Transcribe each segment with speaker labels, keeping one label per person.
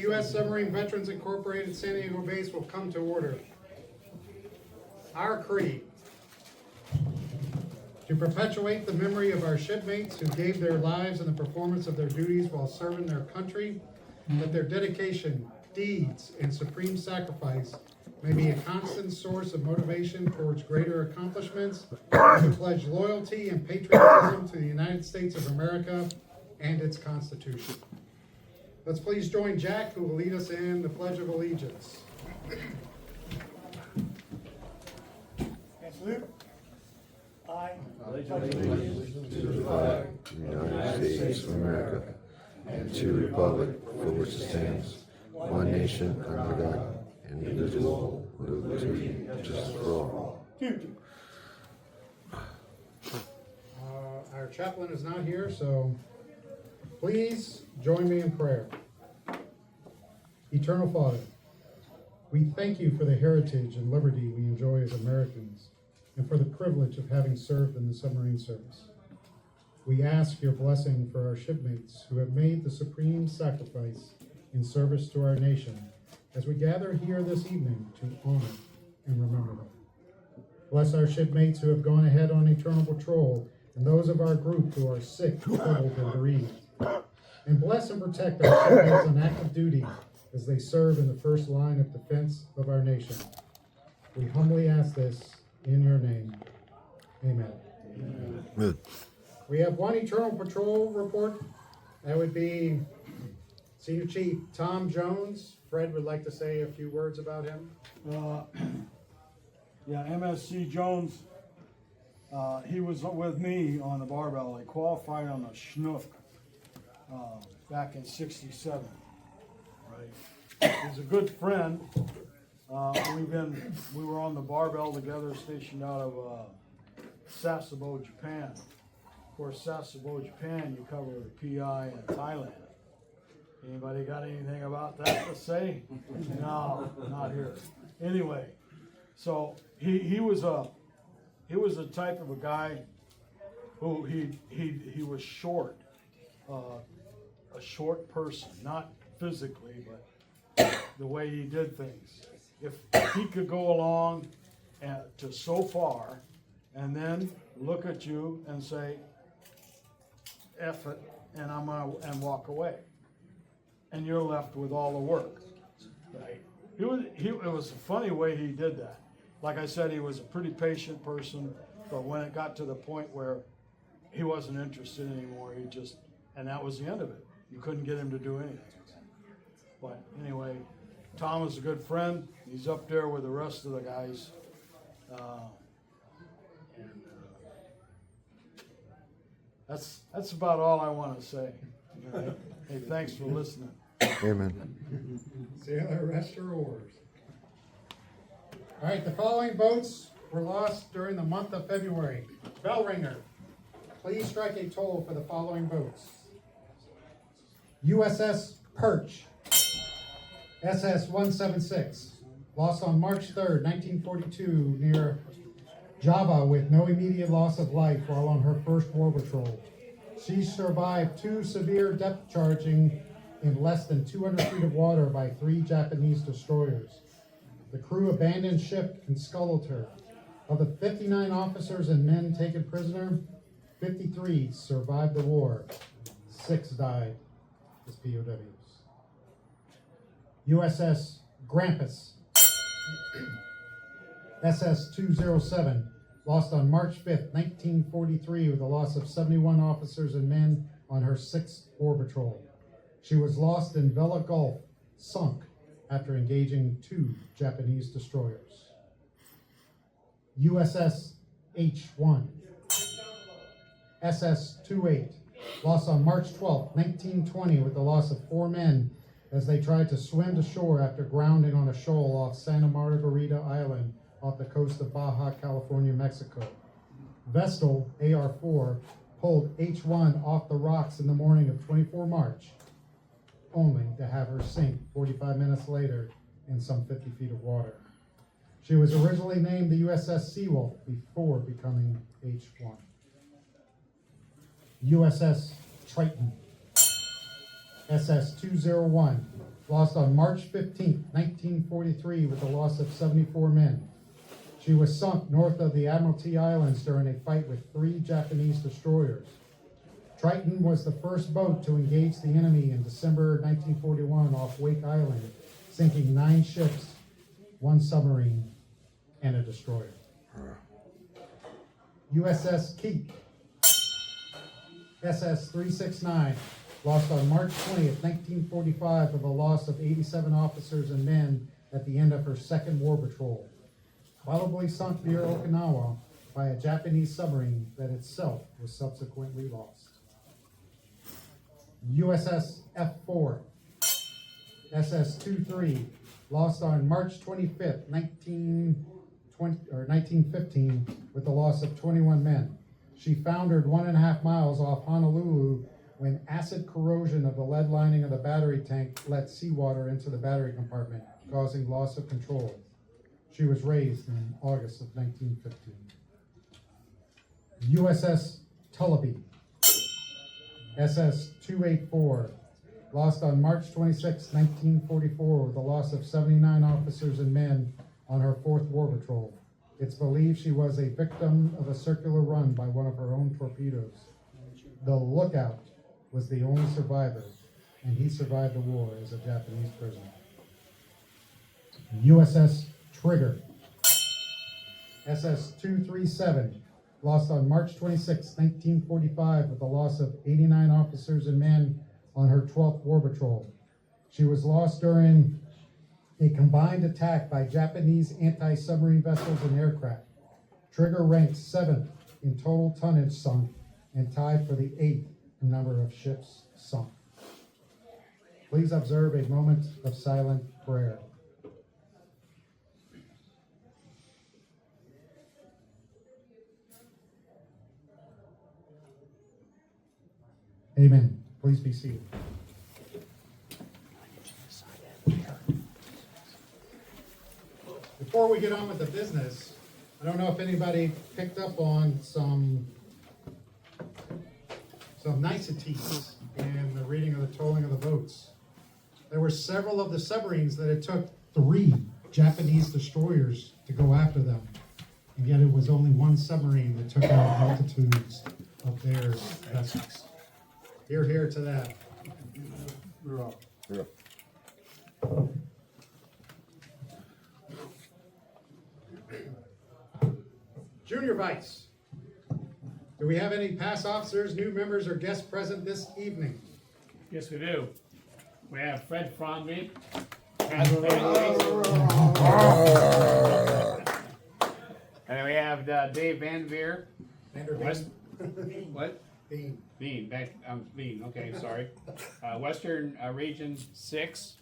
Speaker 1: U.S. Submarine Veterans Incorporated San Diego Base will come to order. Our creed: to perpetuate the memory of our shipmates who gave their lives in the performance of their duties while serving their country, that their dedication, deeds, and supreme sacrifice may be a constant source of motivation towards greater accomplishments, and to pledge loyalty and patriotism to the United States of America and its Constitution. Let's please join Jack, who will lead us in the Pledge of Allegiance.
Speaker 2: Salute. I
Speaker 3: pledge allegiance to the flag of the United States of America and to the republic for which it stands, one nation under God, indivisible, with liberty and justice for all.
Speaker 1: Our chaplain is not here, so please join me in prayer. Eternal Father, we thank you for the heritage and liberty we enjoy as Americans, and for the privilege of having served in the submarine service. We ask your blessing for our shipmates who have made the supreme sacrifice in service to our nation, as we gather here this evening to honor and remember them. Bless our shipmates who have gone ahead on eternal patrol, and those of our group who are sick, troubled, and bereaved. And bless and protect our shipmates on active duty as they serve in the first line of defense of our nation. We humbly ask this in your name. Amen.
Speaker 3: Amen.
Speaker 1: We have one eternal patrol report. That would be Senior Chief Tom Jones. Fred would like to say a few words about him.
Speaker 2: MSC Jones, he was with me on the barbell. He qualified on the Schnook back in '67. Right. He's a good friend. We were on the barbell together, stationed out of Sasebo, Japan. Of course, Sasebo, Japan, you cover PI and Thailand. Anybody got anything about that to say? No, not here. Anyway, so he was a type of a guy who he was short, a short person, not physically, but the way he did things. If he could go along to so far, and then look at you and say, "F it," and walk away, and you're left with all the work. Right? It was a funny way he did that. Like I said, he was a pretty patient person, but when it got to the point where he wasn't interested anymore, and that was the end of it. You couldn't get him to do anything. But anyway, Tom is a good friend. He's up there with the rest of the guys. That's about all I want to say. All right? Hey, thanks for listening.
Speaker 3: Amen.
Speaker 1: Sailor, rest your oars. All right, the following boats were lost during the month of February. Bell ringer, please strike a toll for the following boats. USS Perch, SS-176, lost on March 3rd, 1942, near Java with no immediate loss of life while on her first war patrol. She survived 2 severe depth charging in less than 200 feet of water by 3 Japanese destroyers. The crew abandoned ship and scuttled her. Of the 59 officers and men taken prisoner, 53 survived the war. 6 died as POWs. USS Grampus, SS-207, lost on March 5th, 1943, with a loss of 71 officers and men on her 6th war patrol. She was lost in Vela Gulf, sunk after engaging 2 Japanese destroyers. USS H-1, SS-28, lost on March 12th, 1920, with the loss of 4 men as they tried to swim to shore after grounding on a shoal off Santa Margarita Island off the coast of Baja California, Mexico. Vestal, AR-4, pulled H-1 off the rocks in the morning of 24 March, only to have her sink 45 minutes later in some 50 feet of water. She was originally named the USS Seawolf before becoming H-1. USS Triton, SS-201, lost on March 15, 1943, with a loss of 74 men. She was sunk north of the Admiralty Islands during a fight with 3 Japanese destroyers. Triton was the first boat to engage the enemy in December 1941 off Wake Island, sinking 9 ships, 1 submarine, and a destroyer. USS Keek, SS 369, lost on March 20th, 1945, with a loss of 87 officers and men at the end of her second war patrol. Probably sunk near Okinawa by a Japanese submarine that itself was subsequently lost. USS F4, SS-23, lost on March 25th, 1915, with a loss of 21 men. She foundered 1.5 miles off Honolulu when acid corrosion of the lead lining of the battery tank let seawater into the battery compartment, causing loss of control. She was raised in August of 1915. USS Tullabee, SS-284, lost on March 26, 1944, with a loss of 79 officers and men on her 4th war patrol. It's believed she was a victim of a circular run by one of her own torpedoes. The lookout was the only survivor, and he survived the war as a Japanese prisoner. USS Trigger, SS-237, lost on March 26, 1945, with a loss of 89 officers and men on her 12th war patrol. She was lost during a combined attack by Japanese anti-submarine vessels and aircraft. Trigger ranked 7th in total tonnage sunk and tied for the 8th in number of ships sunk. Please observe a moment of silent prayer. Amen. Please be seated. Before we get on with the business, I don't know if anybody picked up on some niceties in the reading of the tolling of the boats. There were several of the submarines that it took 3 Japanese destroyers to go after them, and yet it was only 1 submarine that took out multitudes of their vessels. Hear to that.
Speaker 2: You're up.
Speaker 1: Junior Vice. Do we have any past officers, new members, or guests present this evening?
Speaker 4: Yes, we do. We have Fred Fromby. And then we have Dave Van Veer. West, what?
Speaker 1: Bean.
Speaker 4: Bean, Bean, okay, sorry. Western Region 6,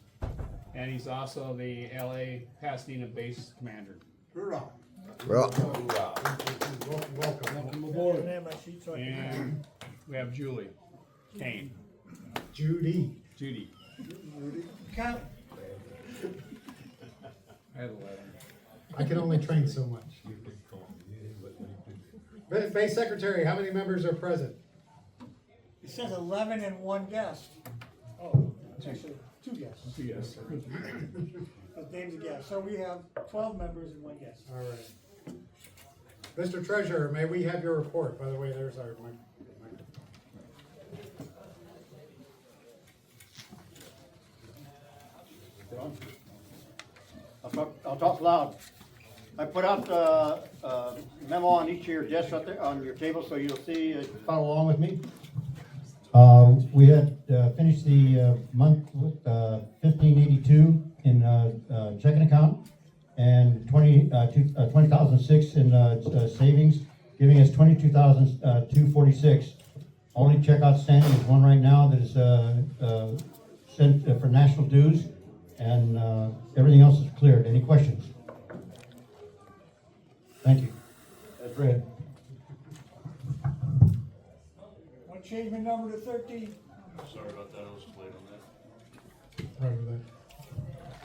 Speaker 4: and he's also the LA Pasadena base commander.
Speaker 3: Well,
Speaker 1: Welcome.
Speaker 2: Welcome aboard.
Speaker 4: And we have Julie Kane.
Speaker 1: Judy.
Speaker 4: Judy.
Speaker 2: Count.
Speaker 4: I had 11.
Speaker 1: I can only train so much. Base Secretary, how many members are present?
Speaker 5: It says 11 and 1 guest. Oh, actually, 2 guests.
Speaker 4: Yes.
Speaker 5: His name's a guest. So we have 12 members and 1 guest.
Speaker 1: All right. Mr. Treasurer, may we have your report? By the way, there's our mic.
Speaker 6: I'll talk loud. I put out a memo on each of your desks out there, on your table, so you'll see, follow along with me. We had finished the month with 1582 in checking account and 20,006 in savings, giving us 22,246. Only check outstanding is one right now that is sent for national dues, and everything else is cleared. Any questions? Thank you. That's Fred.
Speaker 5: Want to change my number to 13?
Speaker 7: Sorry about that, I was late on that.
Speaker 1: Right with that.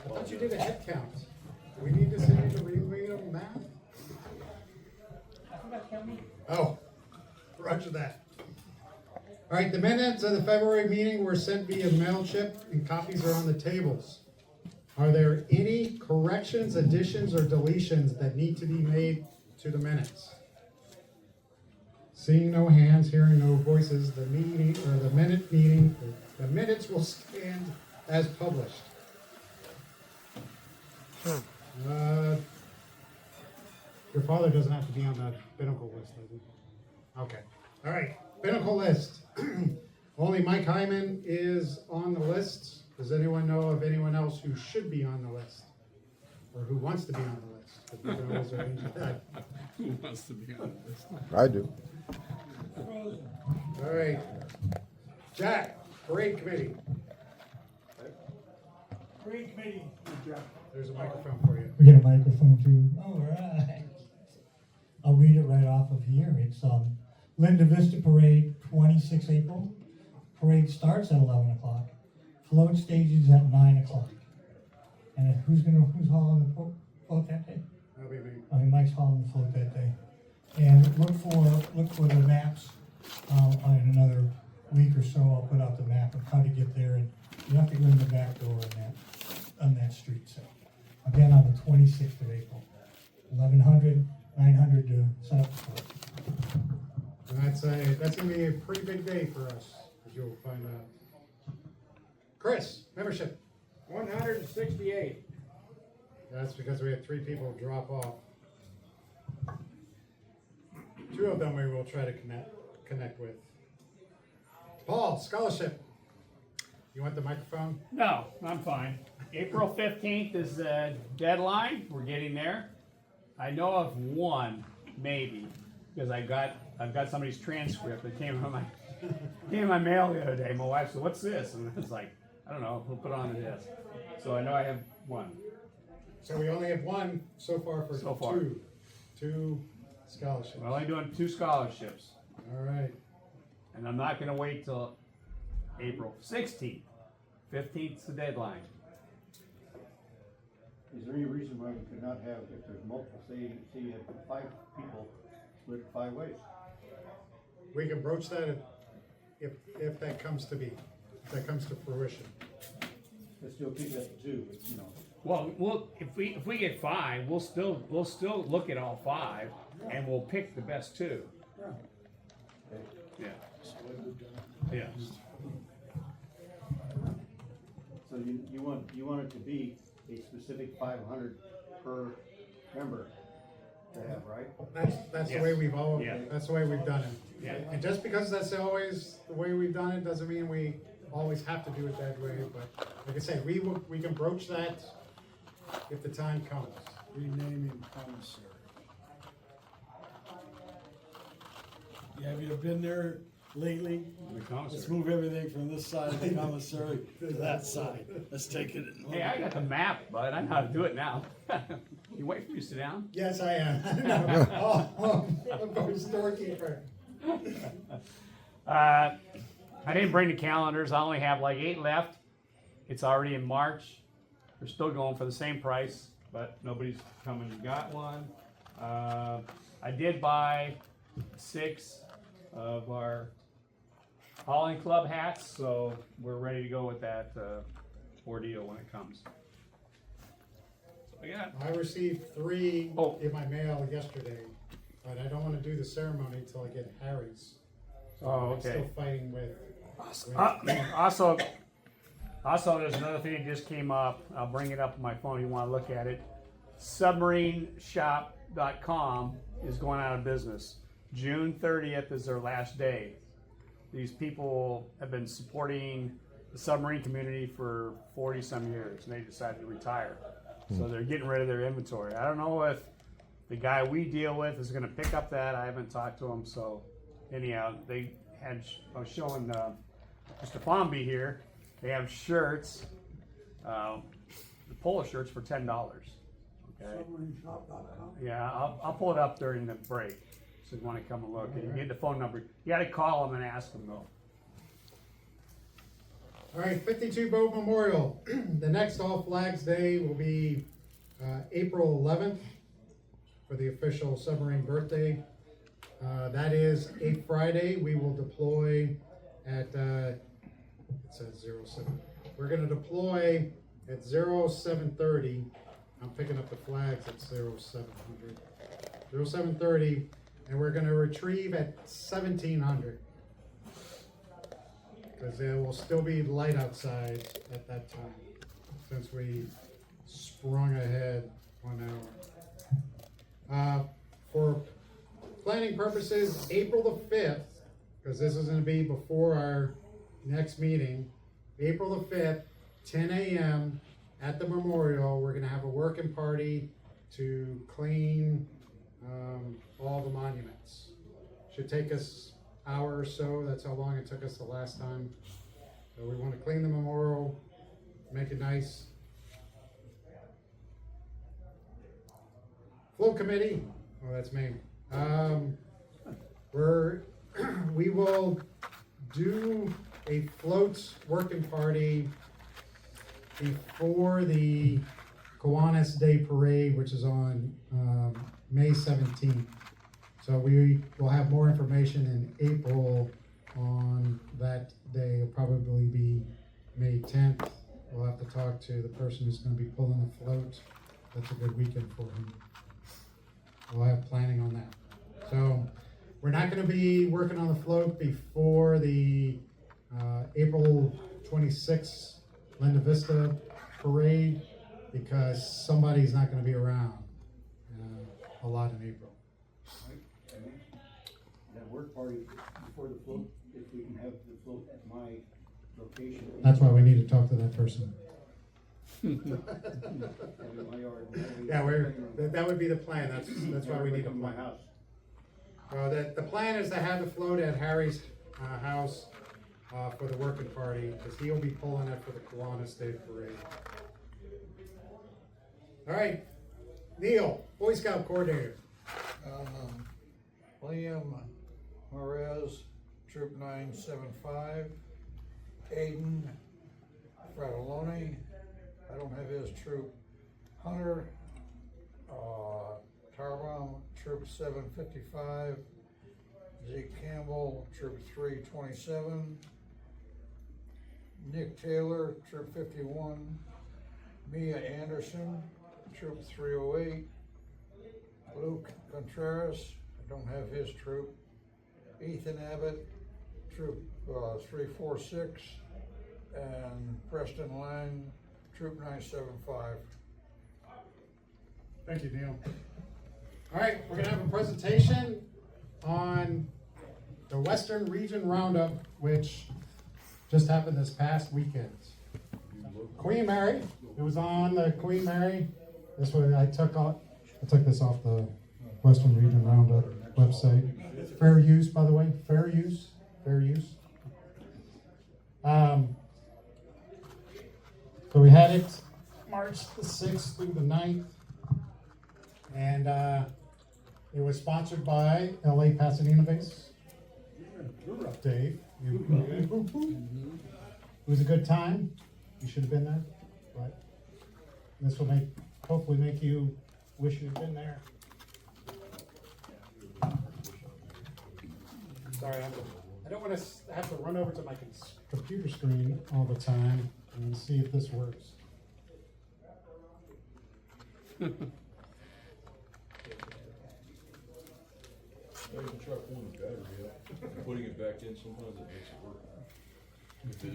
Speaker 1: I thought you did a head count. Do we need to send you to reread them math?
Speaker 5: I forgot to count me.
Speaker 1: Oh, roger that. All right, the minutes of the February meeting were sent via MailChimp and copies are on the tables. Are there any corrections, additions, or deletions that need to be made to the minutes? Seeing no hands, hearing no voices, the minutes will stand as published. Your father doesn't have to be on the Pinnacle list, does he? Okay. All right. Pinnacle list. Only Mike Hyman is on the list. Does anyone know of anyone else who should be on the list? Or who wants to be on the list? But we can always arrange that.
Speaker 4: Who wants to be on this?
Speaker 3: I do.
Speaker 1: All right. Jack, parade committee.
Speaker 5: Parade committee.
Speaker 1: There's a microphone for you.
Speaker 8: We get a microphone too. All right. I'll read it right off of here. It's Linda Vista Parade, 26 April. Parade starts at 11 o'clock. Float stage is at 9 o'clock. And who's hauling the float that day?
Speaker 1: That'll be me.
Speaker 8: Mike's hauling the float that day. And look for the maps. In another week or so, I'll put out the map of how to get there. And you have to go in the back door on that street. So again, on the 26th of April, 1100, 900 to set up the float.
Speaker 1: And that's gonna be a pretty big day for us, as you'll find out. Chris, membership.
Speaker 9: 168.
Speaker 1: That's because we had 3 people drop off. 2 of them we will try to connect with. Paul, scholarship. You want the microphone?
Speaker 4: No, I'm fine. April 15th is the deadline. We're getting there. I know of one, maybe, because I've got somebody's transcript that came in my mail the other day. My wife said, "What's this?" And I was like, "I don't know. We'll put it on the desk." So I know I have one.
Speaker 1: So we only have 1 so far for
Speaker 4: So far.
Speaker 1: 2 scholarships.
Speaker 4: We're only doing 2 scholarships,
Speaker 1: All right.
Speaker 4: and I'm not going to wait till April 16th. 15th is the deadline.
Speaker 6: Is there any reason why we could not have, if there's multiple, say you have 5 people, split 5 ways?
Speaker 1: We can broach that if that comes to be, if that comes to fruition.
Speaker 6: Let's still keep that at 2, but,
Speaker 4: Well, if we get 5, we'll still look at all 5, and we'll pick the best 2. Yeah. Yeah.
Speaker 6: So you want it to be a specific 500 per member to have, right?
Speaker 1: That's the
Speaker 4: Yes.
Speaker 1: way we've always,
Speaker 4: Yeah.
Speaker 1: that's the way we've done it.
Speaker 4: Yeah.
Speaker 1: And just because that's always the way we've done it, doesn't mean we always have to do it that way, but like I say, we can broach that if the time comes.
Speaker 2: Renaming commissary. Yeah, have you been there lately?
Speaker 4: The
Speaker 2: Let's
Speaker 4: commissary.
Speaker 2: move everything from this side of the commissary to that side. Let's take it.
Speaker 4: Hey, I got the map, bud. I know how to do it now. You wait for me to sit down?
Speaker 1: Yes, I am. I'm going storekeeper.
Speaker 4: I didn't bring the calendars. I only have like 8 left. It's already in March. They're still going for the same price, but nobody's come and got one. I did buy 6 of our hauling club hats, so we're ready to go with that ordeal when it comes. So I got
Speaker 1: I received 3
Speaker 4: Oh.
Speaker 1: in my mail yesterday, but I don't want to do the ceremony until I get Harry's. So
Speaker 4: Oh,
Speaker 1: I'm still
Speaker 4: okay.
Speaker 1: fighting with
Speaker 4: Also, there's another thing that just came up. I'll bring it up on my phone if you want to look at it. Submarineshop.com is going out of business. June 30th is their last day. These people have been supporting the submarine community for 40 some years, and they decided to retire. So they're getting rid of their inventory. I don't know if the guy we deal with is going to pick up that. I haven't talked to him. So anyhow, I was showing Mr. Fomby here. They have shirts, the polo shirts for $10. Okay. Yeah, I'll pull it up during the break. So if you want to come and look, and you get the phone number. You got to call them and ask them though.
Speaker 1: All right, 52 Boat Memorial. The next All Flags Day will be April 11th for the official submarine birthday. That is a Friday. We will deploy at, it says 07. We're gonna deploy at 0730. I'm picking up the flags at 0700. 0730, and we're gonna retrieve at 1700. Because there will still be light outside at that time, since we sprung ahead 1 hour. For planning purposes, April the 5th, because this is gonna be before our next meeting, April the 5th, 10 a.m. at the memorial, we're gonna have a working party to clean all the monuments. Should take us an hour or so, that's how long it took us the last time. So we wanna clean the memorial, make it nice. Float committee, oh, that's me. We will do a float working party before the Kiwanis Day Parade, which is on May 17th. So we will have more information in April on that day. It'll probably be May 10th. We'll have to talk to the person who's going to be pulling the float. That's a good weekend for him. We'll have planning on that. So we're not going to be working on the float before the April 26th Linda Vista Parade, because somebody's not going to be around a lot in April.
Speaker 6: That work party before the float, if we can have the float at my location.
Speaker 1: That's why we need to talk to that person. Yeah, that would be the plan. That's why we need to
Speaker 6: my
Speaker 1: plan.
Speaker 6: house.
Speaker 1: The plan is to have the float at Harry's house for the working party, because he'll be pulling it for the Kiwanis Day Parade. All right, Neil, Boy Scout coordinator.
Speaker 10: Liam Morez, Troop 975. Aiden Fratelloni, I don't have his troop. Hunter Tarbom, Troop 755. Zeke Campbell, Troop 327. Nick Taylor, Troop 51. Mia Anderson, Troop 308. Luke Contreras, I don't have his troop. Ethan Abbott, Troop 346. And Preston Lang, Troop 975.
Speaker 1: Thank you, Neil. All right, we're gonna have a presentation on the Western Region Roundup, which just happened this past weekend. Queen Mary, it was on the Queen Mary. This way I took this off the Western Region Roundup website. Fair use, by the way, fair use. So we had it March the 6th through the 9th. And it was sponsored by LA Pasadena base. Dave. It was a good time. You should have been there. But this will hopefully make you wish you'd been there. Sorry, I don't want to have to run over to my computer screen all the time and see if this works.
Speaker 7: You can try pulling the battery out, and putting it back in, sometimes it makes it work. If it is,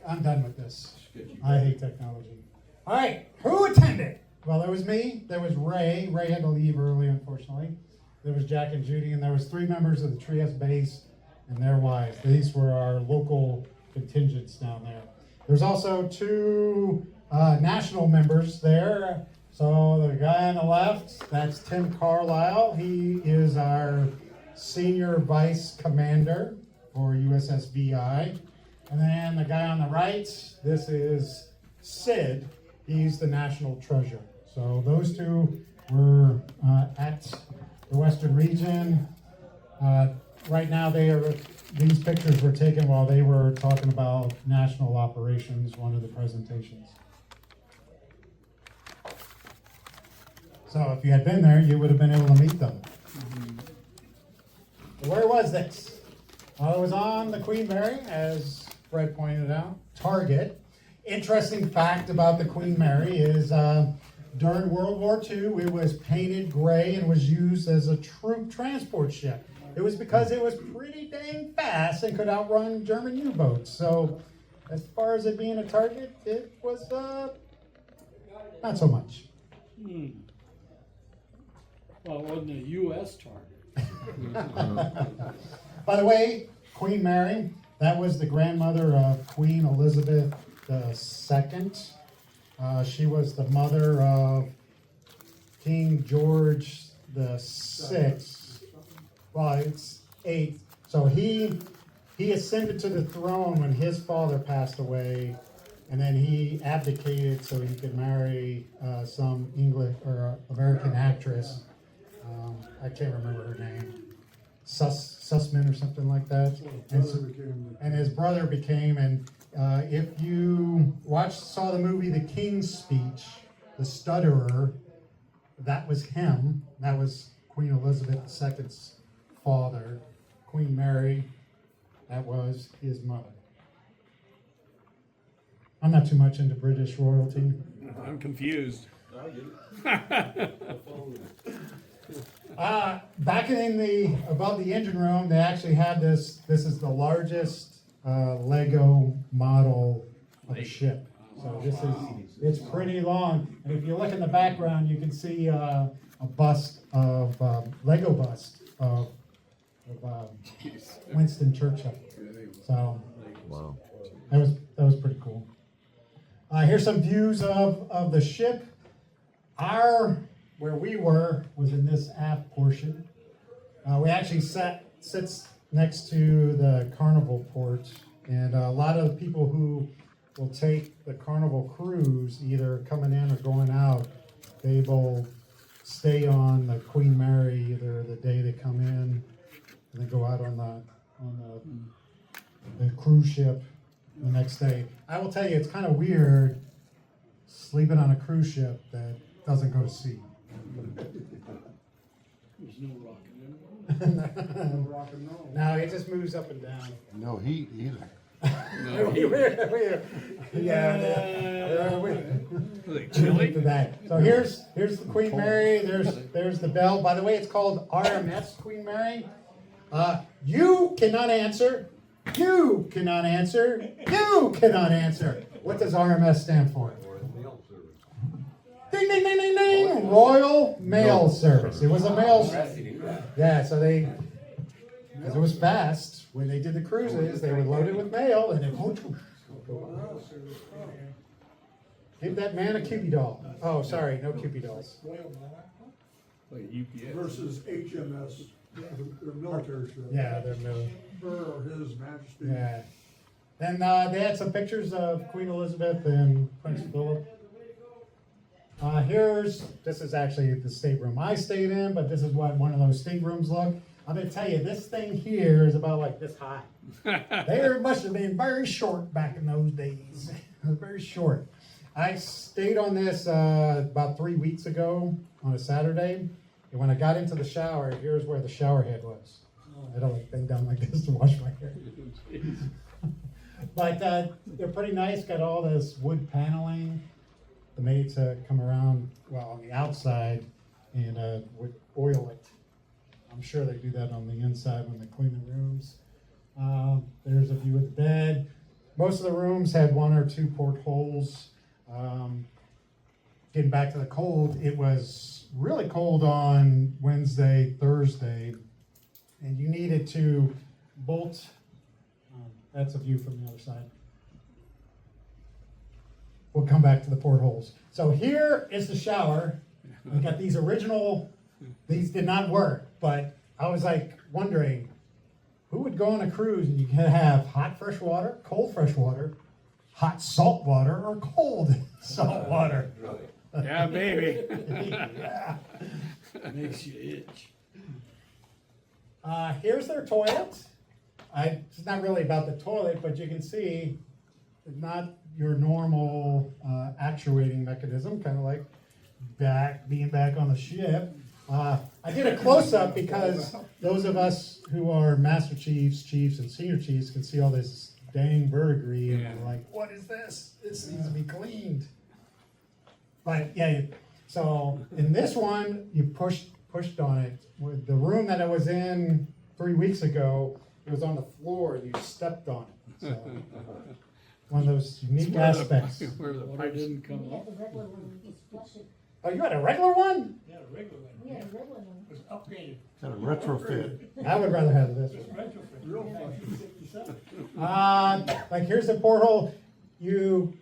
Speaker 1: I'm done with this.
Speaker 7: sketchy.
Speaker 1: I hate technology. All right, who attended? Well, there was me, there was Ray. Ray had to leave early, unfortunately. There was Jack and Judy, and there was 3 members of the Trieste base and their wives. These were our local contingents down there. There's also 2 national members there. So the guy on the left, that's Tim Carlisle. He is our senior vice commander for USSVI. And then the guy on the right, this is Sid. He's the national treasurer. So those 2 were at the Western region. Right now, these pictures were taken while they were talking about national operations, one of the presentations. So if you had been there, you would have been able to meet them. Where was this? I was on the Queen Mary, as Fred pointed out, Target. Interesting fact about the Queen Mary is during World War II, it was painted gray and was used as a troop transport ship. It was because it was pretty dang fast and could outrun German U-boats. So as far as it being a target, it was not so much.
Speaker 11: Well, it wasn't a U.S. target.
Speaker 1: By the way, Queen Mary, that was the grandmother of Queen Elizabeth II. She was the mother of King George VI. Well, it's 8th. So he ascended to the throne when his father passed away, and then he abdicated so he could marry some English or American actress. I can't remember her name. Sussman or something like that. And his brother became, and if you saw the movie The King's Speech, the stutterer, that was him. That was Queen Elizabeth II's father. Queen Mary, that was his mother. I'm not too much into British royalty.
Speaker 4: I'm confused.
Speaker 1: Back above the engine room, they actually had this. This is the largest Lego model of a ship. So it's pretty long. And if you look in the background, you can see a bust of Lego bust of Winston Churchill. So
Speaker 3: Wow.
Speaker 1: that was pretty cool. Here's some views of the ship. Where we were was in this aft portion. We actually sits next to the Carnival port, and a lot of the people who will take the Carnival cruise, either coming in or going out, they will stay on the Queen Mary either the day they come in, and then go out on the cruise ship the next day. I will tell you, it's kind of weird sleeping on a cruise ship that doesn't go to sea.
Speaker 11: There's no rocking in.
Speaker 1: No, it just moves up and down.
Speaker 3: No heat either.
Speaker 4: Chili?
Speaker 1: To that. So here's the Queen Mary. There's the bell. By the way, it's called RMS Queen Mary. You cannot answer. You cannot answer. You cannot answer. What does RMS stand for? Ding, ding, ding, ding, ding. Royal Mail Service. It was a mail service. Yeah, so because it was fast, when they did the cruises, they would load it with mail and then give that man a Cupid doll. Oh, sorry, no Cupid dolls.
Speaker 7: Like UPS.
Speaker 10: Versus HMS, their military ship.
Speaker 1: Yeah, they're military.
Speaker 10: Or His Majesty.
Speaker 1: Yeah. Then they had some pictures of Queen Elizabeth and Prince Philip. This is actually the stateroom I stayed in, but this is what one of those staterooms look. I'm going to tell you, this thing here is about like this high. They must have been very short back in those days. It was very short. I stayed on this about 3 weeks ago on a Saturday, and when I got into the shower, here's where the shower head was. I don't like bend down like this to wash my hair. But they're pretty nice. Got all this wood paneling. The maids come around, well, on the outside and would oil it. I'm sure they do that on the inside when they clean the rooms. There's a view of the bed. Most of the rooms had 1 or 2 portholes. Getting back to the cold, it was really cold on Wednesday, Thursday, and you needed to bolt. That's a view from the other side. We'll come back to the portholes. So here is the shower. We got these original, these did not work, but I was like wondering, who would go on a cruise and you can have hot fresh water, cold fresh water, hot salt water, or cold salt water?
Speaker 4: Yeah, baby.
Speaker 1: Yeah.
Speaker 11: Makes you itch.
Speaker 1: Here's their toilet. It's not really about the toilet, but you can see it's not your normal actuating mechanism, kind of like being back on the ship. I did a close-up because those of us who are master chiefs, chiefs, and senior chiefs can see all this dang verdigris, and we're like, what is this? This needs to be cleaned. But yeah, so in this one, you pushed on it. With the room that I was in 3 weeks ago, it was on the floor, and you stepped on it. So, one of those unique aspects.
Speaker 11: Where the water didn't come up.
Speaker 1: Oh, you had a regular one?
Speaker 5: Yeah, a regular one.
Speaker 12: Yeah, regular one.
Speaker 5: It was upgraded.
Speaker 6: Kind of retrofit.
Speaker 1: I would rather have this one.
Speaker 5: Retrofit. Real fun. 57.
Speaker 1: Like here's the porthole. When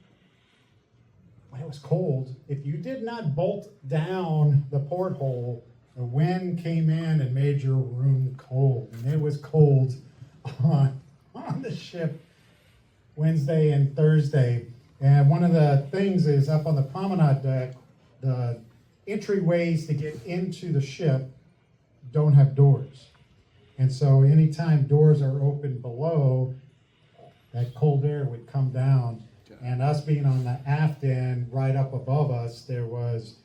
Speaker 1: it was cold, if you did not bolt down the porthole, the wind came in and made your room cold. And it was cold on the ship Wednesday and Thursday. And one of the things is up on the promenade deck, the entryways to get into the ship don't have doors. And so anytime doors are open below, that cold air would come down. And us being on the aft end, right up above us, there was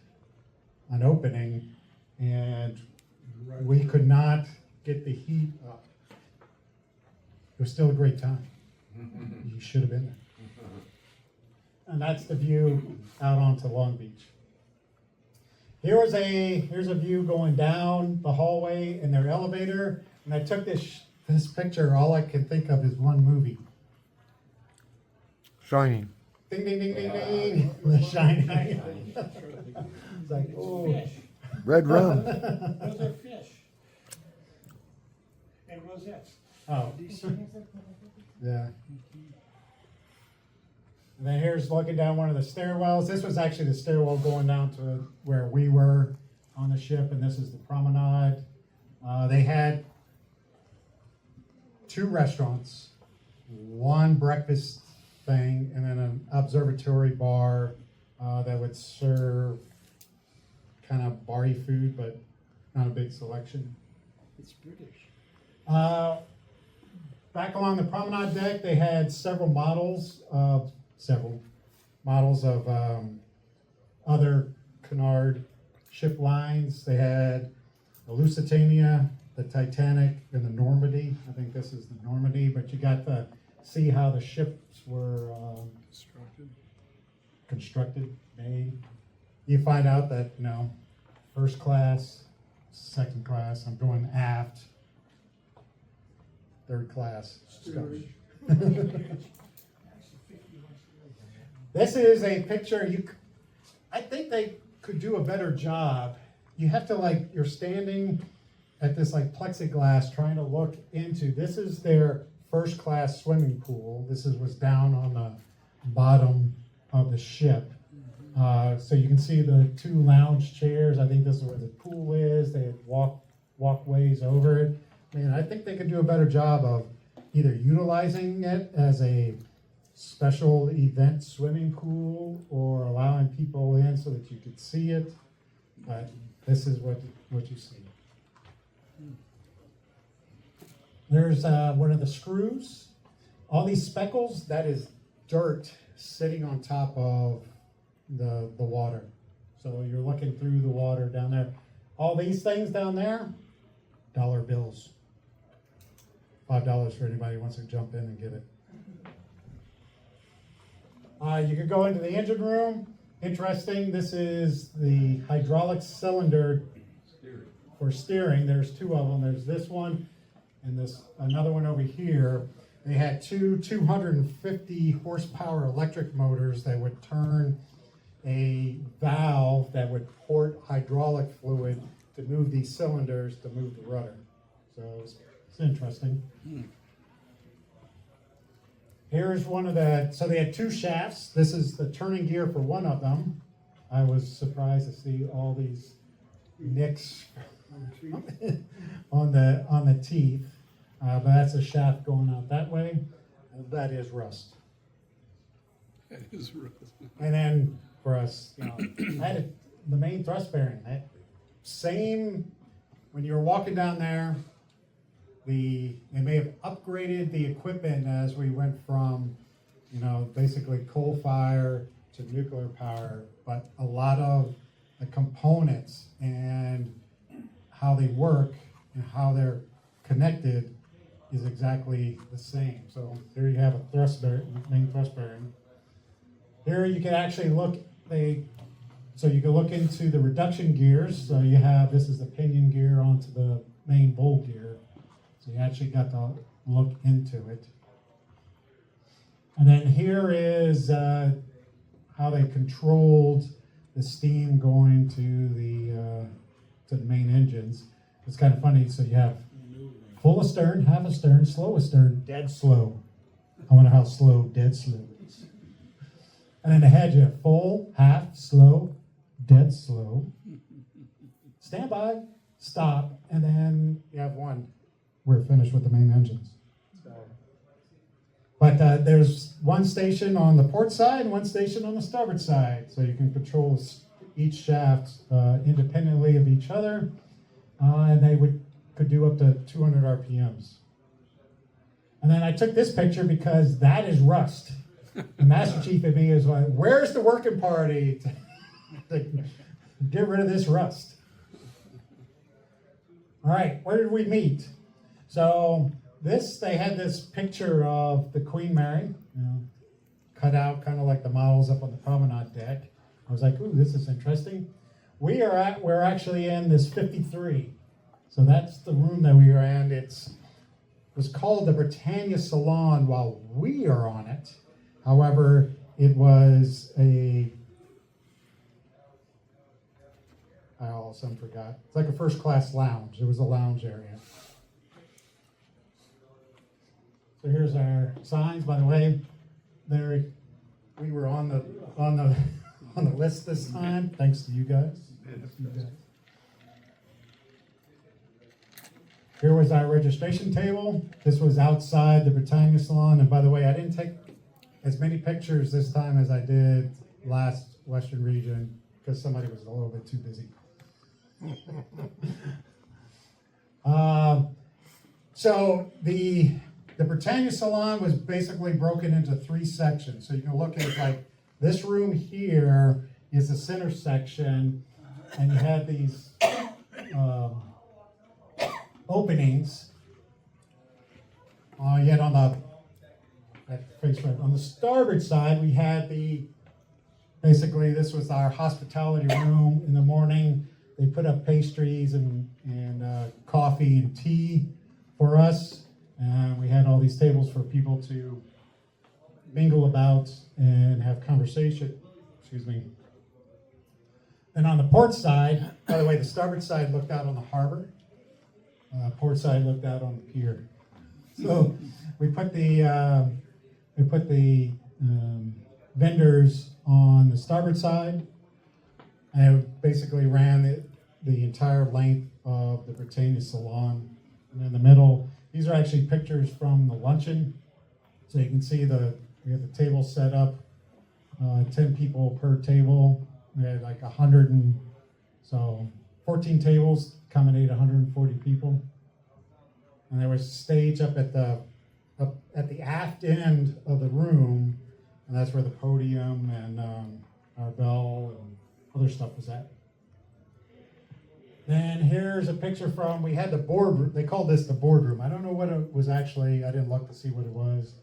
Speaker 1: an opening, and we could not get the heat up. It was still a great time. You should have been there. And that's the view out onto Long Beach. Here's a view going down the hallway in their elevator. And I took this picture, all I can think of is one movie.
Speaker 3: Shining.
Speaker 1: Ding, ding, ding, ding, ding. The Shining. It's like, oh.
Speaker 5: Fish.
Speaker 3: Red rum.
Speaker 5: Those are fish. And rosettes.
Speaker 1: Oh. Yeah. And then here's looking down one of the stairwells. This was actually the stairwell going down to where we were on the ship, and this is the promenade. They had 2 restaurants, 1 breakfast thing, and then an observatory bar that would serve kind of bar-y food, but not a big selection.
Speaker 11: It's British.
Speaker 1: Back along the promenade deck, they had several models of other Cunard ship lines. They had the Lusitania, the Titanic, and the Normandy. I think this is the Normandy, but you got to see how the ships were constructed, made. You find out that, first class, second class, I'm going aft, third class. This is a picture, I think they could do a better job. You have to you're standing at this plexiglass trying to look into, this is their first class swimming pool. This was down on the bottom of the ship. So you can see the 2 lounge chairs. I think this is where the pool is. They had walkways over it. I think they could do a better job of either utilizing it as a special event swimming pool or allowing people in so that you could see it. But this is what you see. There's one of the screws. All these speckles, that is dirt sitting on top of the water. So you're looking through the water down there. All these things down there, dollar bills. $5 for anybody who wants to jump in and get it. You could go into the engine room. Interesting, this is the hydraulic cylinder for steering. There's 2 of them. There's this one and another one over here. They had 2 250 horsepower electric motors that would turn a valve that would port hydraulic fluid to move these cylinders to move the rudder. So it's interesting. Here's one of so they had 2 shafts. This is the turning gear for one of them. I was surprised to see all these nicks on the teeth. But that's a shaft going out that way. That is rust.
Speaker 11: That is rust.
Speaker 1: And then for us, I had the main thrust bearing. When you were walking down there, they may have upgraded the equipment as we went from, basically coal fire to nuclear power, but a lot of the components and how they work and how they're connected is exactly the same. So here you have a thrust bearing, main thrust bearing. Here you can actually look, so you can look into the reduction gears. So you have, this is the pinion gear onto the main bowl gear. So you actually got to look into it. And then here is how they controlled the steam going to the main engines. It's kind of funny. So you have full astern, half astern, slow astern, dead slow. I wonder how slow dead slow is. And then ahead you have full, half, slow, dead slow, standby, stop, and then you have one. We're finished with the main engines. But there's one station on the port side and one station on the starboard side. So you can control each shaft independently of each other. And they could do up to 200 RPMs. And then I took this picture because that is rust. The Master Chief of me is like, where's the working party to get rid of this rust? All right, where did we meet? So they had this picture of the Queen Mary, cut out kind of like the models up on the promenade deck. I was like, ooh, this is interesting. We're actually in this 53. So that's the room that we were in. It was called the Britannia Salon while we are on it. However, it was I all of a sudden forgot. It's like a first class lounge. It was a lounge area. So here's our signs. By the way, we were on the list this time, thanks to you guys. Here was our registration table. This was outside the Britannia Salon. And by the way, I didn't take as many pictures this time as I did last Western Region because somebody was a little bit too busy. So the Britannia Salon was basically broken into 3 sections. So you can look at like this room here is the center section, and you had these openings. Yet on the starboard side, we had basically this was our hospitality room. In the morning, they put up pastries and coffee and tea for us. And we had all these tables for people to mingle about and have conversation. Excuse me. And on the port side, by the way, the starboard side looked out on the harbor. Port side looked out on the pier. So we put the vendors on the starboard side, and it basically ran the entire length of the Britannia Salon. And in the middle, these are actually pictures from the luncheon. So you can see we have the table set up, 10 people per table. We had like 14 tables accommodate 140 people. And there was a stage up at the aft end of the room, and that's where the podium and our bell and other stuff was at. Then here's a picture we had the boardroom. They called this the boardroom. I don't know what it was actually. I didn't look to see what it was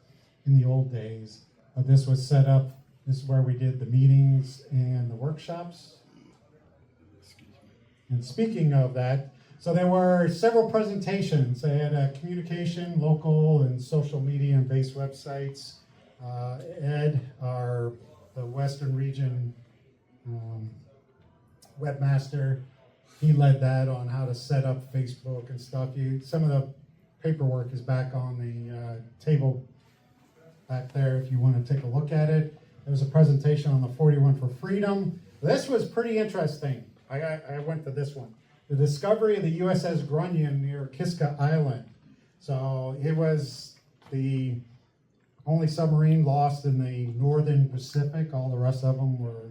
Speaker 1: in the old days. But this was set up. This is where we did the meetings and the workshops. And speaking of that, so there were several presentations. They had communication, local, and social media and base websites. Ed, the Western Region webmaster, he led that on how to set up Facebook and stuff. Some of the paperwork is back on the table back there if you want to take a look at it. There was a presentation on the 41 for Freedom. This was pretty interesting. I went to this one. The discovery of the USS Grunion near Kiska Island. So it was the only submarine lost in the northern Pacific. All the rest of them were,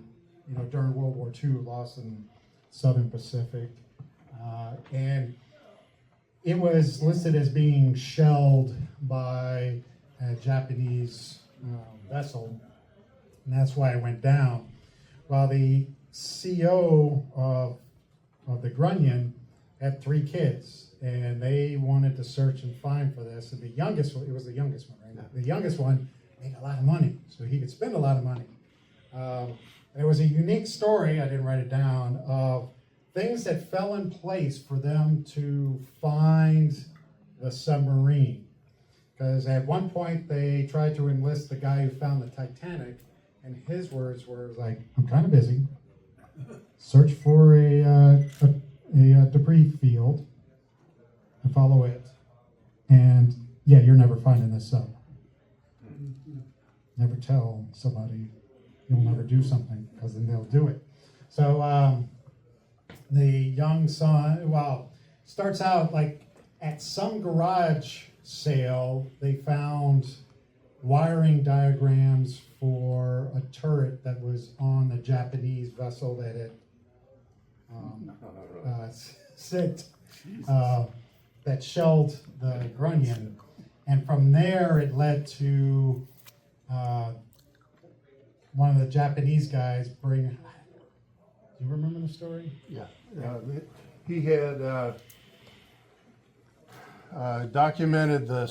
Speaker 1: during World War II, lost in southern Pacific. And it was listed as being shelled by a Japanese vessel, and that's why it went down. While the CO of the Grunion had 3 kids, and they wanted to search and find for this. And the youngest one, it was the youngest one, right?
Speaker 3: Yeah.
Speaker 1: The youngest one made a lot of money, so he could spend a lot of money. It was a unique story, I didn't write it down, of things that fell in place for them to find the submarine. Because at one point they tried to enlist the guy who found the Titanic, and his words were like, "I'm kind of busy. Search for a debris field and follow it. And yeah, you're never finding this sub." Never tell somebody you'll never do something, because then they'll do it. So the young son, well, starts out like at some garage sale, they found wiring diagrams for a turret that was on the Japanese vessel that had that shelled the Grunion. And from there, it led to one of the Japanese guys bring. Do you remember the story?
Speaker 10: Yeah, he had documented the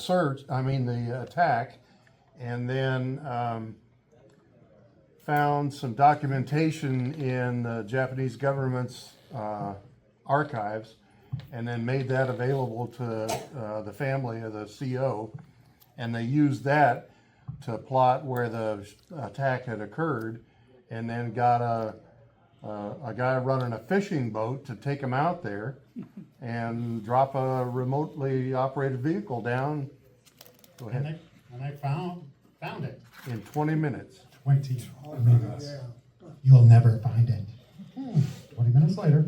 Speaker 10: the attack, and then found some documentation in the Japanese government's archives, and then made that available to the family of the CO, and they used that to plot where the attack had occurred, and then got a guy running a fishing boat to take him out there and drop a remotely operated vehicle down. Go ahead.
Speaker 1: And I found it.
Speaker 10: In 20 minutes.
Speaker 1: 20 minutes. You'll never find it. 20 minutes later.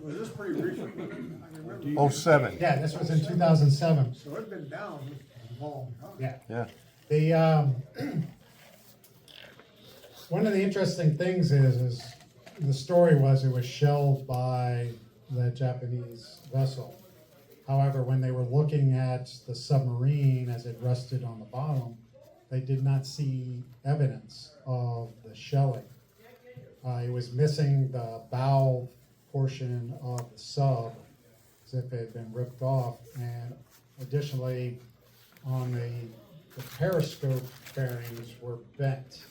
Speaker 10: Was this pretty recent? 07.
Speaker 1: Yeah, this was in 2007.
Speaker 5: So it's been down a long time.
Speaker 1: Yeah.
Speaker 10: Yeah.
Speaker 1: The one of the interesting things is the story was it was shelled by the Japanese vessel. However, when they were looking at the submarine as it rested on the bottom, they did not see evidence of the shelling. It was missing the bow portion of the sub, as if it had been ripped off, and additionally, on the periscope bearings were bent.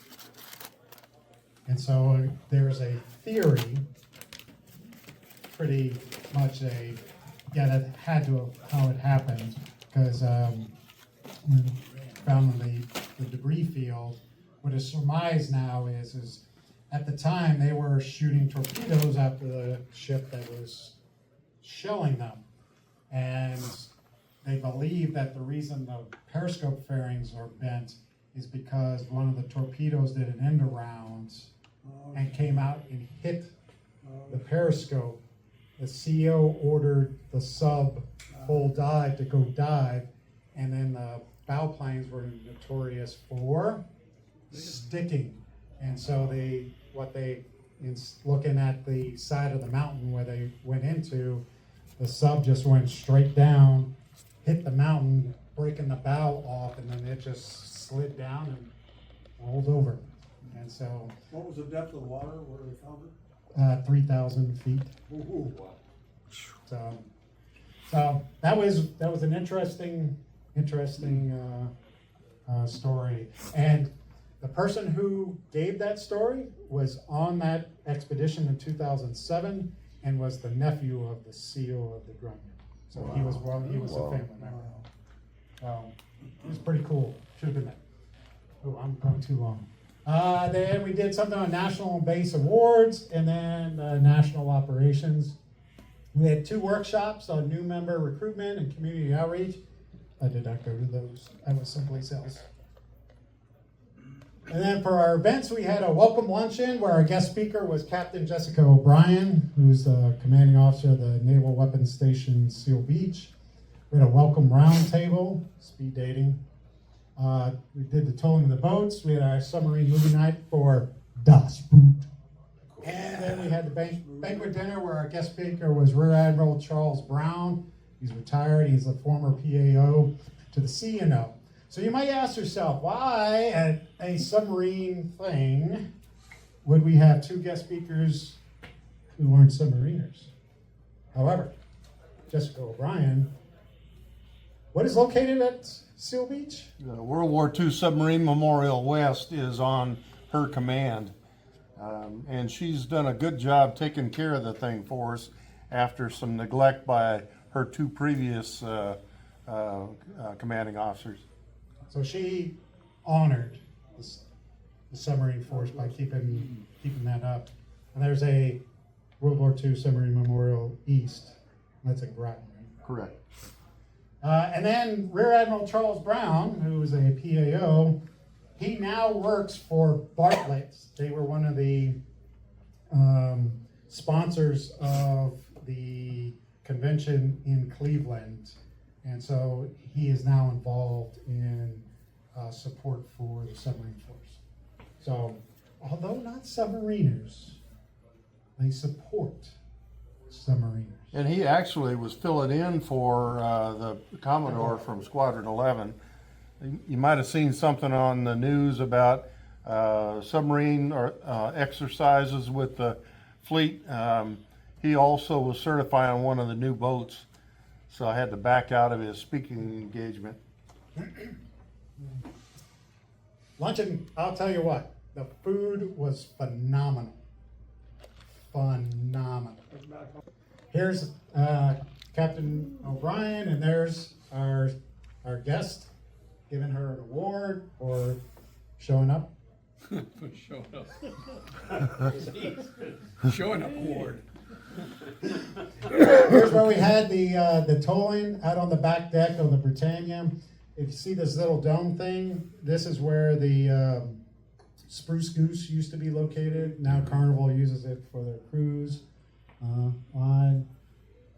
Speaker 1: And so there's a theory, pretty much that had to have how it happened, because when found in the debris field, what is surmised now is at the time they were shooting torpedoes after the ship that was shelling them, and they believe that the reason the periscope fairings are bent is because one of the torpedoes did an end around and came out and hit the periscope. The CO ordered the sub full dive to go dive, and then the bow planes were notorious for sticking. And so looking at the side of the mountain where they went into, the sub just went straight down, hit the mountain, breaking the bow off, and then it just slid down and rolled over. And so,
Speaker 5: What was the depth of the water where they found it?
Speaker 1: 3,000 feet.
Speaker 5: Ooh.
Speaker 1: So that was an interesting story. And the person who gave that story was on that expedition in 2007 and was the nephew of the CO of the Grunion. So he was a family member. It was pretty cool. Should have been that. Oh, I'm going too long. Then we did something on National Base Awards, and then National Operations. We had 2 workshops on new member recruitment and community outreach. I did not go to those. I was someplace else. And then for our events, we had a welcome luncheon where our guest speaker was Captain Jessica O'Brien, who's the commanding officer of the Naval Weapons Station, Seal Beach. We had a welcome roundtable, speed dating. We did the towing of the boats. We had our submarine movie night for Das Boot. And then we had the banquet dinner where our guest speaker was Rear Admiral Charles Brown. He's retired. He's a former PAO to the CNO. So you might ask yourself, why at a submarine thing would we have 2 guest speakers who aren't submariners? However, Jessica O'Brien, what is located at Seal Beach?
Speaker 10: The World War II Submarine Memorial West is on her command. And she's done a good job taking care of the thing for us after some neglect by her two previous commanding officers.
Speaker 1: So she honored the submarine force by keeping that up. And there's a World War II Submarine Memorial East. That's in Groton.
Speaker 10: Correct.
Speaker 1: And then Rear Admiral Charles Brown, who was a PAO, he now works for Bartlett. They were one of the sponsors of the convention in Cleveland. And so he is now involved in support for the submarine force. So, although not submariners, they support submariners.
Speaker 10: And he actually was filling in for the Commodore from Squadron 11. You might have seen something on the news about submarine or exercises with the fleet. He also was certified on one of the new boats, so I had to back out of his speaking engagement.
Speaker 1: Luncheon, I'll tell you what, the food was phenomenal. Phenomenal. Here's Captain O'Brien, and there's our guest, giving her an award for showing up.
Speaker 11: Showing up. Showing up award.
Speaker 1: Here's where we had the towing out on the back deck of the Britannia. If you see this little dome thing, this is where the Spruce Goose used to be located. Now Carnival uses it for their cruise. On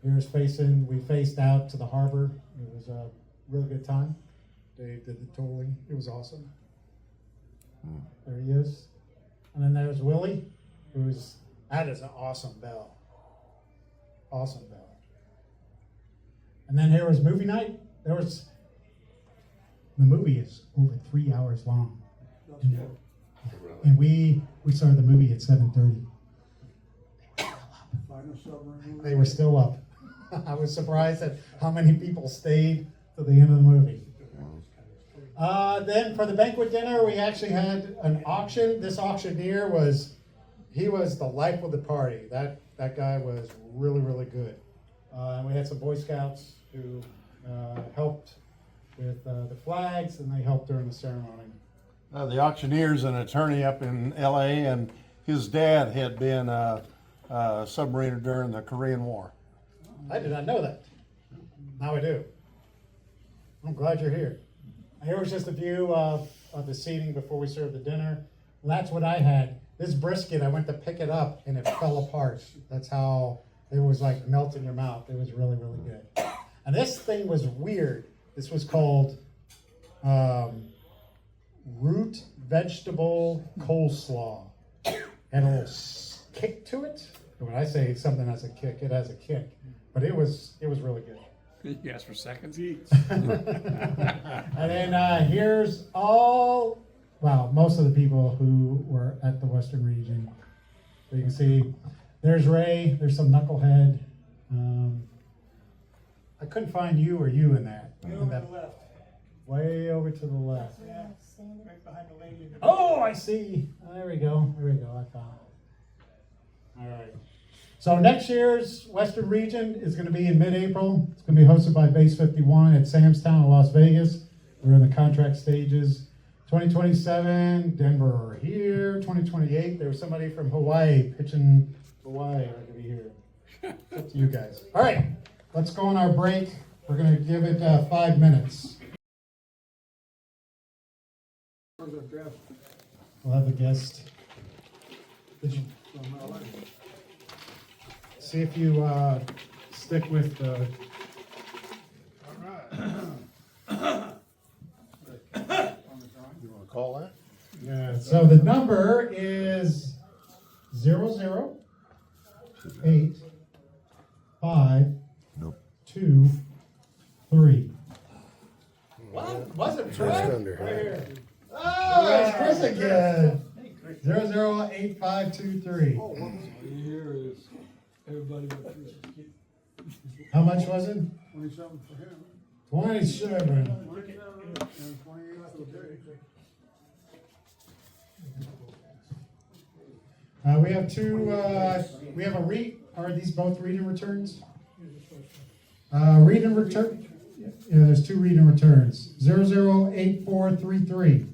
Speaker 1: here's we faced out to the harbor. It was a really good time. Dave did the towing. It was awesome. There he is. And then there's Willie, that is an awesome bell. Awesome bell. And then here was movie night. The movie is over 3 hours long. And we started the movie at 7:30. They were still up. I was surprised at how many people stayed to the end of the movie. Then for the banquet dinner, we actually had an auction. This auctioneer was the life of the party. That guy was really, really good. And we had some Boy Scouts who helped with the flags, and they helped during the ceremony.
Speaker 10: The auctioneer's an attorney up in LA, and his dad had been a submariner during the Korean War.
Speaker 1: I did not know that. Now I do. I'm glad you're here. Here was just a view of the seating before we served the dinner. Well, that's what I had. This brisket, I went to pick it up and it fell apart. That's how it was like melt in your mouth. It was really, really good. And this thing was weird. This was called root vegetable coleslaw. And a little kick to it. When I say something has a kick, it has a kick. But it was really good.
Speaker 11: You asked for seconds each.
Speaker 1: And then here's most of the people who were at the Western region. So you can see there's Ray, there's some knucklehead. I couldn't find you or you in that.
Speaker 5: Way over to the left.
Speaker 1: Way over to the left.
Speaker 5: Yeah, right behind the lady in the.
Speaker 1: Oh, I see. There we go. I found it. All right. So next year's Western region is going to be in mid-April. It's going to be hosted by Base 51 at Sam's Town in Las Vegas. We're in the contract stages. 2027, Denver here. 2028, there was somebody from Hawaii pitching Hawaii. I'm going to be here. It's up to you guys. All right, let's go on our break. We're going to give it 5 minutes. We'll have a guest. Did you? See if you stick with the.
Speaker 10: You want to call that?
Speaker 1: Yeah. So the number is 00852 3. What? Wasn't
Speaker 3: Just
Speaker 1: right?
Speaker 3: under
Speaker 1: Right
Speaker 3: half.
Speaker 1: here. Oh, it's Chris again. 008523.
Speaker 11: Here is everybody but Chris.
Speaker 1: How much was it?
Speaker 2: 27 for him.
Speaker 1: 27.
Speaker 2: And 28 for the big.
Speaker 1: We have two, we have are these both read and returns? Read and return, yeah, there's two read and returns. 008433.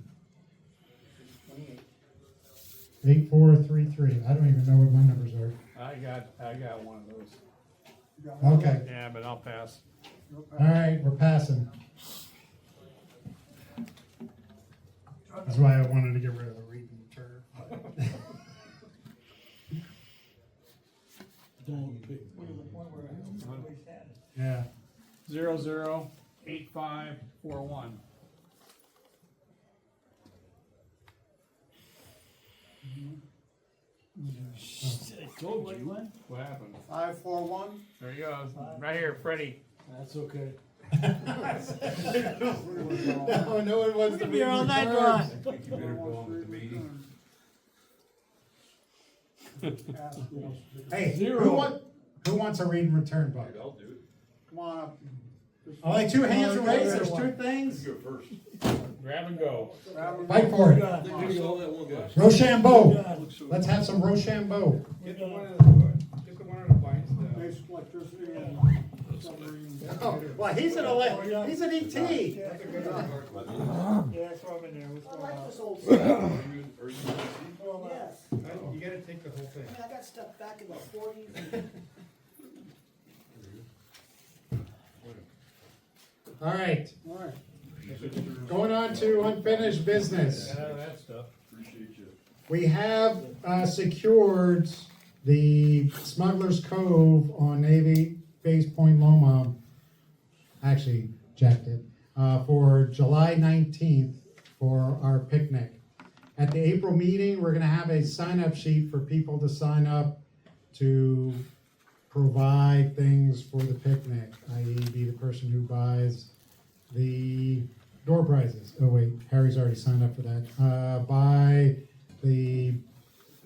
Speaker 1: 8433. I don't even know what my numbers are.
Speaker 4: I got one of those.
Speaker 1: Okay,
Speaker 4: Yeah, but I'll pass.
Speaker 1: all right, we're passing. That's why I wanted to get rid of the read and return. Yeah.
Speaker 4: 008541.
Speaker 11: I told you.
Speaker 4: What happened?
Speaker 2: 541.
Speaker 4: There you go. Right here, Freddie.
Speaker 2: That's okay.
Speaker 1: No, no one wants to
Speaker 5: Be
Speaker 1: read
Speaker 5: here all
Speaker 1: and
Speaker 5: night,
Speaker 1: return.
Speaker 5: Ron.
Speaker 7: I think you better go on with the meeting.
Speaker 1: Hey,
Speaker 11: Zero.
Speaker 1: who wants a read and return, Buck?
Speaker 7: I'll do it.
Speaker 2: Come on up.
Speaker 1: Only two hands are
Speaker 2: Oh,
Speaker 1: raised,
Speaker 2: yeah,
Speaker 1: there's
Speaker 2: yeah.
Speaker 1: two things.
Speaker 7: You go first.
Speaker 4: Grab and go.
Speaker 1: Fight for it.
Speaker 7: I think we saw that one guy.
Speaker 1: Rochambeau. Let's have some Rochambeau.
Speaker 9: Get the one on the pints,
Speaker 2: Basic electricity and submarine.
Speaker 1: Oh, well, he's an he's an ET.
Speaker 5: Yeah, throw him in there. What's going on?
Speaker 7: Are you
Speaker 5: Yes.
Speaker 9: You gotta take the whole thing.
Speaker 5: I got stuff back in the 40s.
Speaker 1: All right,
Speaker 2: All right.
Speaker 1: going on to unfinished business.
Speaker 4: Get out of that stuff.
Speaker 7: Appreciate you.
Speaker 1: We have secured the Smuggler's Cove on Navy Base Point Loma. Actually, Jack did, for July 19th for our picnic. At the April meeting, we're gonna have a sign-up sheet for people to sign up to provide things for the picnic, i.e. be the person who buys the door prizes. Oh wait, Harry's already signed up for that. Buy the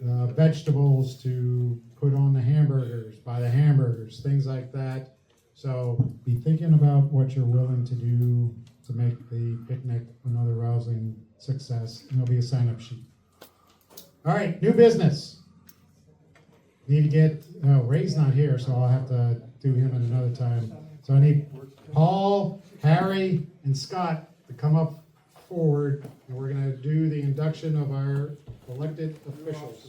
Speaker 1: vegetables to put on the hamburgers, buy the hamburgers, things like that. So be thinking about what you're willing to do to make the picnic another rousing success, and there'll be a sign-up sheet. All right, new business. Need to get, Ray's not here, so I'll have to do him at another time. So I need Paul, Harry, and Scott to come up forward, and we're gonna do the induction of our elected officials.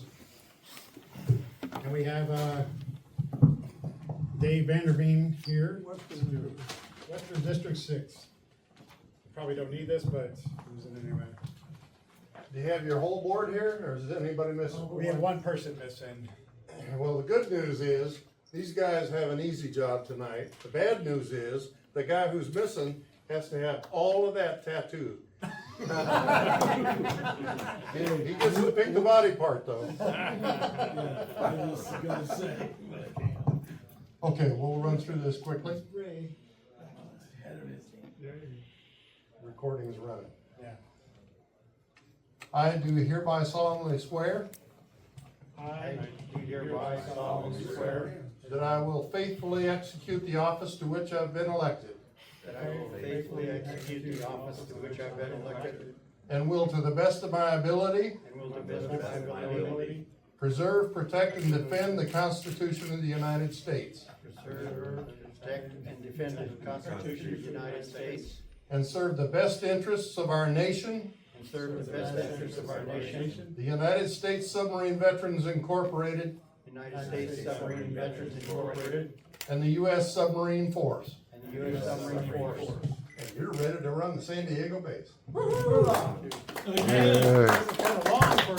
Speaker 1: And we have, Dave Vanderveen here. Western District 6. Probably don't need this, but use it anyway.
Speaker 10: Do you have your whole board here, or is anybody missing?
Speaker 1: We have one person missing.
Speaker 10: Well, the good news is, these guys have an easy job tonight. The bad news is, the guy who's missing has to have all of that tattooed. He gets to pick the body part, though.
Speaker 11: I was gonna say.
Speaker 10: Okay, we'll run through this quickly.
Speaker 5: Ray.
Speaker 10: Recording is running.
Speaker 1: Yeah.
Speaker 10: I do hereby solemnly swear
Speaker 6: I do hereby solemnly swear
Speaker 10: that I will faithfully execute the office to which I've been elected,
Speaker 6: that I will faithfully execute the office to which I've been elected,
Speaker 10: and will to the best of my ability
Speaker 6: and will to the best of my ability
Speaker 10: preserve, protect, and defend the Constitution of the United States,
Speaker 6: preserve, protect, and defend the Constitution of the United States,
Speaker 10: and serve the best interests of our nation,
Speaker 6: and serve the best interests of our nation,
Speaker 10: the United States Submarine Veterans Incorporated,
Speaker 6: United States Submarine Veterans Incorporated,
Speaker 10: and the U.S. Submarine Force.
Speaker 6: and the U.S. Submarine Force.
Speaker 10: And you're ready to run the San Diego base.
Speaker 1: It's kind of long for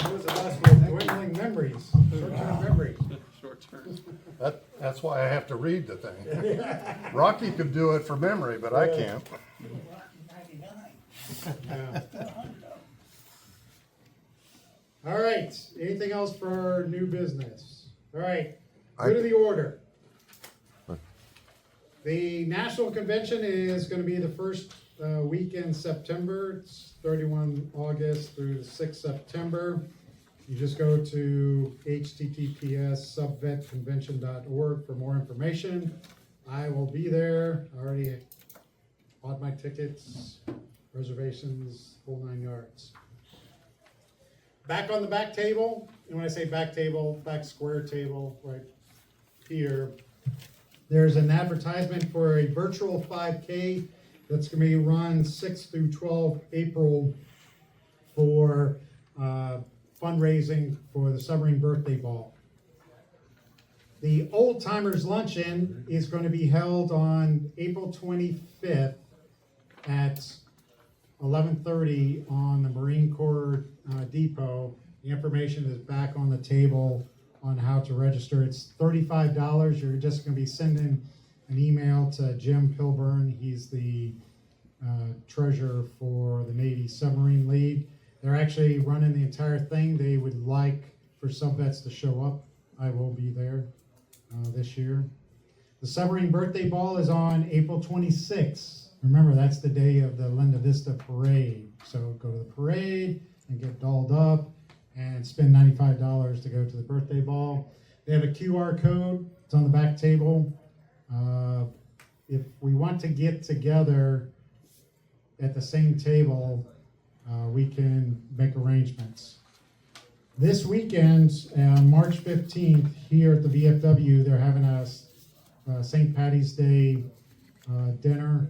Speaker 1: those of us with dwindling memories, short-term memories.
Speaker 4: Short term.
Speaker 10: That's why I have to read the thing. Rocky could do it for memory, but I can't.
Speaker 1: All right, anything else for new business? All right, go to the order. The National Convention is gonna be the first week in September. It's 31 August through the 6th September. You just go to https://subvetconvention.org for more information. I will be there. I already bought my tickets, reservations, whole 9 yards. Back on the back table, and when I say back table, back square table, right here, there's an advertisement for a virtual 5K that's going to be run 6 through 12 April for fundraising for the Submarine Birthday Ball. The Old Timers Luncheon is going to be held on April 25th at 11:30 on the Marine Corps Depot. The information is back on the table on how to register. It's $35. You're just going to be sending an email to Jim Pilburn. He's the treasurer for the Navy Submarine League. They're actually running the entire thing. They would like for sub-vets to show up. I will be there this year. The Submarine Birthday Ball is on April 26th. Remember, that's the day of the Linda Vista Parade. So go to the parade and get dolled up and spend $95 to go to the birthday ball. They have a QR code. It's on the back table. If we want to get together at the same table, we can make arrangements. This weekend, on March 15th, here at the VFW, they're having a St. Patty's Day dinner.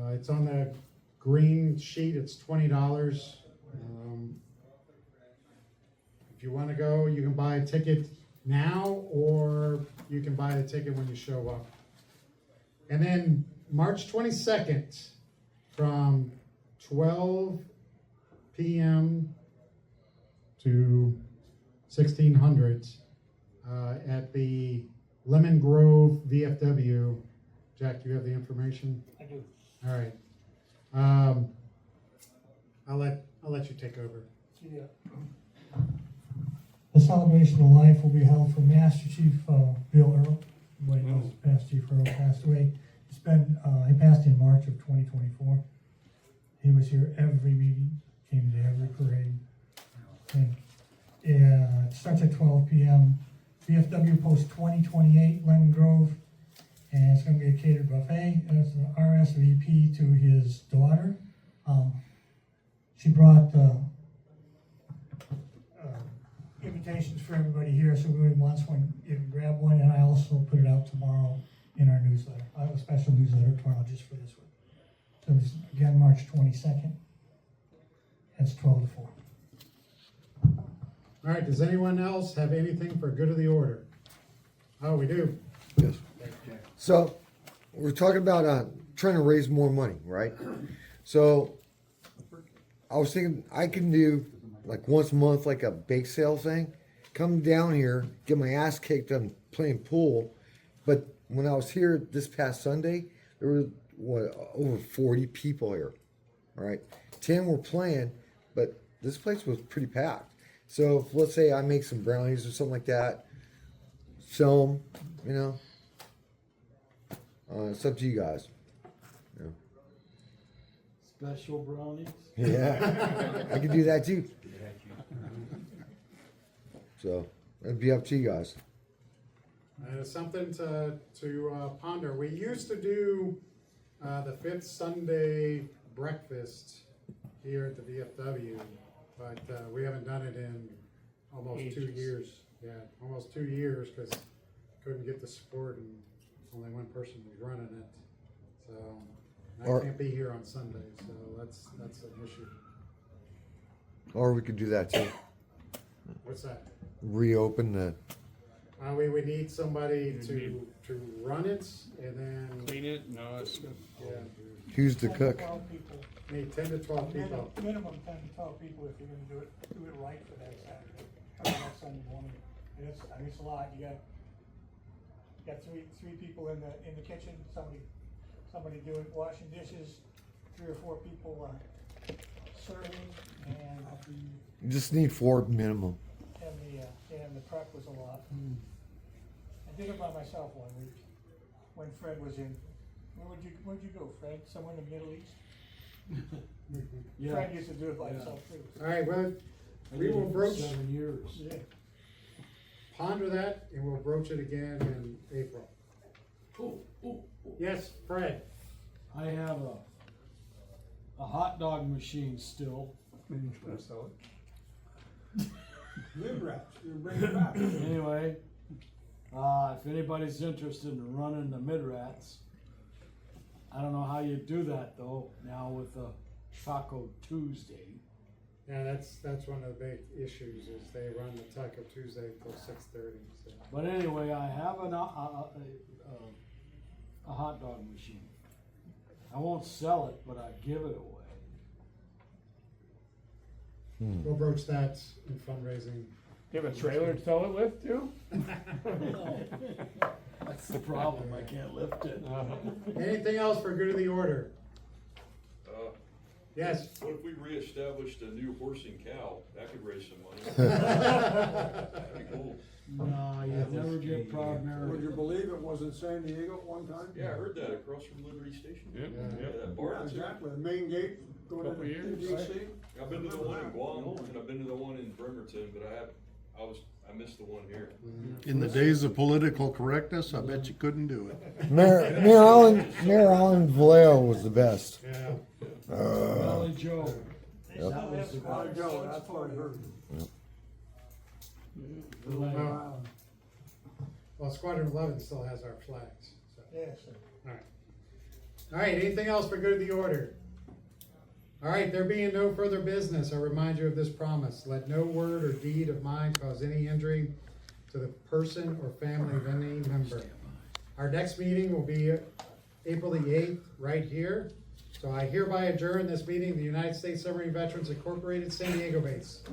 Speaker 1: It's on the green sheet. It's $20. If you want to go, you can buy a ticket now, or you can buy the ticket when you show up. And then March 22nd, from 12 p.m. to 1600 at the Lemon Grove VFW. Jack, do you have the information?
Speaker 5: I do.
Speaker 1: All right. I'll let you take over.
Speaker 8: The celebration of life will be held for Master Chief Bill Earl. Everybody knows Master Chief Earl passed away. He passed in March of 2024. He was here every meeting, came to every parade. And it starts at 12 p.m. VFW Post 2028, Lemon Grove. And it's going to be a catered buffet. It's an RSVP to his daughter. She brought invitations for everybody here, so we wants one, you can grab one, and I also put it out tomorrow in our newsletter. I have a special newsletter tomorrow just for this one. So it's, again, March 22nd. That's 12 to 4.
Speaker 1: All right, does anyone else have anything for good of the order? Oh, we do.
Speaker 3: Yes. So, we're talking about trying to raise more money, right? So, I was thinking I can do like once a month, like a bake sale thing. Come down here, get my ass kicked on playing pool. But when I was here this past Sunday, there were over 40 people here. All right, 10 were playing, but this place was pretty packed. So, if, let's say I make some brownies or something like that, sell them, you know. It's up to you guys. Yeah.
Speaker 11: Special brownies?
Speaker 3: Yeah, I could do that too. So it'd be up to you guys.
Speaker 1: It's something to ponder. We used to do the fifth Sunday breakfast here at the VFW, but we haven't done it in almost 2 years. Yeah, almost 2 years, because couldn't get the support and only one person was running it. So I can't be here on Sunday, so that's an issue.
Speaker 3: Or we could do that too.
Speaker 1: What's that?
Speaker 3: Reopen the.
Speaker 1: We would need somebody to run it, and then
Speaker 11: Clean it? No, it's good.
Speaker 1: yeah,
Speaker 3: Who's the
Speaker 8: 10 to
Speaker 3: cook?
Speaker 8: 12 people.
Speaker 1: need 10 to 12 people.
Speaker 8: Minimum 10 to 12 people if you're gonna do it right for that Saturday, or that Sunday morning. And it's a lot. You got three people in the kitchen, somebody doing, washing dishes, 3 or 4 people serving, and
Speaker 3: You just need 4 minimum.
Speaker 8: the prep was a lot. I did it by myself one week when Fred was in. Where'd you go, Fred? Somewhere in the Middle East?
Speaker 11: Yeah.
Speaker 8: Fred used to do it by himself too.
Speaker 1: All right, well,
Speaker 2: I
Speaker 1: We
Speaker 2: did
Speaker 1: will
Speaker 2: it for
Speaker 1: broach-
Speaker 2: 7 years.
Speaker 1: Ponder that, and we'll broach it again in April. Yes, Fred?
Speaker 2: I have a hot dog machine still.
Speaker 5: Lid wraps, you bring it back.
Speaker 2: Anyway, if anybody's interested in running the mid-rats, I don't know how you do that though, now with the Taco Tuesday.
Speaker 1: Yeah, that's one of the big issues, is they run the Taco Tuesday till 6:30, so.
Speaker 2: But anyway, I have a hot dog machine. I won't sell it, but I give it away.
Speaker 1: We'll broach that in fundraising.
Speaker 4: You have a trailer to tow it with too?
Speaker 2: That's the problem, I can't lift it.
Speaker 1: Anything else for good of the order? Yes?
Speaker 7: What if we reestablished a new horse and cow? That could raise some money. That'd be cool.
Speaker 2: No, you'd never get proud
Speaker 5: Would you
Speaker 2: Mary.
Speaker 5: believe it was in San Diego at one time?
Speaker 7: Yeah, I heard that across from Liberty Station.
Speaker 4: Yep.
Speaker 7: Yeah, that
Speaker 5: Yeah,
Speaker 7: bar.
Speaker 5: exactly, the main gate going
Speaker 4: Couple
Speaker 5: into
Speaker 4: years,
Speaker 5: DC.
Speaker 7: I've been to the one in Guam and I've been to the one in Bremerton, but I missed the one here.
Speaker 10: In the days of political correctness, I bet you couldn't do it.
Speaker 3: Mayor Allen Vallejo was the best.
Speaker 1: Yeah.
Speaker 2: Valley Joe.
Speaker 3: Yep.
Speaker 2: That was the
Speaker 5: By Joe, that's what I heard.
Speaker 1: Well, Squadron 11 still has our flags, so.
Speaker 5: Yes.
Speaker 1: All right, anything else for good of the order? All right, there being no further business, I remind you of this promise. Let no word or deed of mine cause any injury to the person or family of any member. Our next meeting will be April the 8th, right here. So I hereby adjourn this meeting of the United States Submarine Veterans Incorporated, San Diego base.